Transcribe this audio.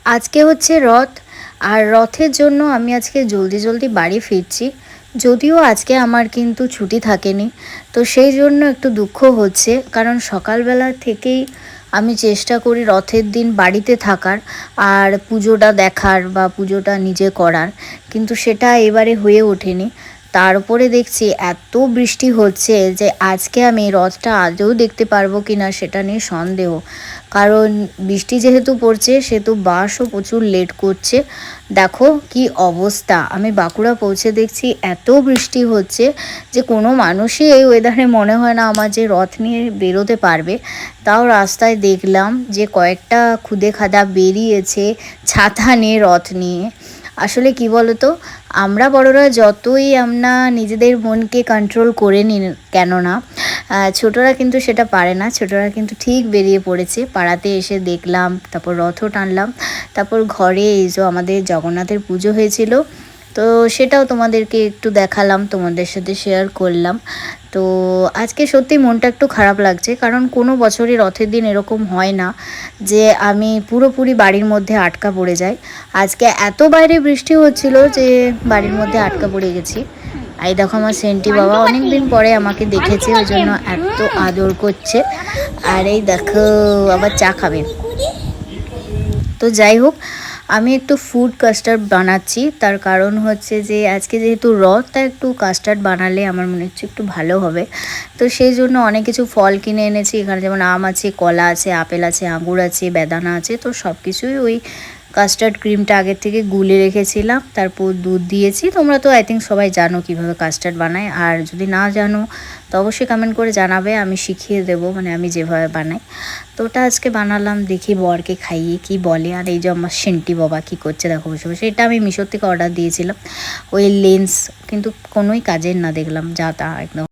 আজকে হচ্ছে রথ। আর রথের জন্য আমি আজকে জলদি জলদি বাড়ি ফিরছি। যদিও আজকে আমার কিন্তু ছুটি থাকেনি, তো সেই জন্য একটু দুঃখ হচ্ছে, কারণ সকালবেলা থেকেই আমি চেষ্টা করি রথের দিন বাড়িতে থাকার আর পুজোটা দেখার বা পুজোটা নিজে করার, কিন্তু সেটা এবারে হয়ে ওঠেনি। তার উপরে দেখছি এত বৃষ্টি হচ্ছে যে আজকে আমি রথটা আদৌ দেখতে পারবো কি না সেটা নিয়ে সন্দেহ। কারণ বৃষ্টি যেহেতু পড়ছে সেহেতু বাসও প্রচুর লেট করছে। দেখো কি অবস্থা, আমি বাঁকুড়া পৌঁছে দেখছি এত বৃষ্টি হচ্ছে যে কোনো মানুষই এই ওয়েদারে মনে হয় না আমার যে রথ নিয়ে বেরোতে পারবে। তাও রাস্তায় দেখলাম যে কয়েকটা খুদে খাদা বেরিয়েছে ছাতা নিয়ে, রথ নিয়ে। আসলে কি বলতো, আমরা বড়রা যতই আমরা নিজেদের মনকে কন্ট্রোল করে নিই কেন না, ছোটরা কিন্তু সেটা পারে না। ছোটরা কিন্তু ঠিক বেরিয়ে পড়েছে। পাড়াতে এসে দেখলাম, তারপর রথও টানলাম, তারপর ঘরে এই যে আমাদের জগন্নাথের পুজো হয়েছিল, তো সেটাও তোমাদেরকে একটু দেখালাম, তোমাদের সাথে শেয়ার করলাম। তো আজকে সত্যি মনটা একটু খারাপ লাগছে, কারণ কোনো বছরই রথের দিন এরকম হয় না যে আমি পুরোপুরি বাড়ির মধ্যে আটকা পড়ে যাই। আজকে এত বাইরে বৃষ্টি হচ্ছিল যে বাড়ির মধ্যে আটকা পড়ে গেছি। এই দেখো আমার সেন্টি বাবা অনেক দিন পরে আমাকে দেখেছে, ওই জন্য এত আদর করছে। আর এই দেখো আবার চা খাবে। তো যাই হোক, আমি একটু ফুড কাস্টার্ড বানাচ্ছি। তার কারণ হচ্ছে যে আজকে যেহেতু রথ, তাই একটু কাস্টার্ড বানালে আমার মনে হচ্ছে একটু ভালো হবে। তো সেই জন্য অনেক কিছু ফল কিনে এনেছি। এখানে যেমন আম আছে, কলা আছে, আপেল আছে, আঙুর আছে, বেদানা আছে। তো সব কিছুই ওই কাস্টার্ড ক্রিমটা আগের থেকে গুলে রেখেছিলাম, তারপর দুধ দিয়েছি। তোমরা তো আই থিঙ্ক সবাই জানো কিভাবে কাস্টার্ড বানায়, আর যদি না জানো তো অবশ্যই কমেন্ট করে জানাবে, আমি শিখিয়ে দেবো, মানে আমি যেভাবে বানাই। তো ওটা আজকে বানালাম, দেখি বরকে খাইয়ে কি বলে। আর এই যে আমার সেন্টি বাবা কি করছে দেখো বসে বসে। এটা আমি মিশোর থেকে অর্ডার দিয়েছিলাম, ওই লেন্স, কিন্তু কোনোই কাজের না, দেখলাম যা তা একদম।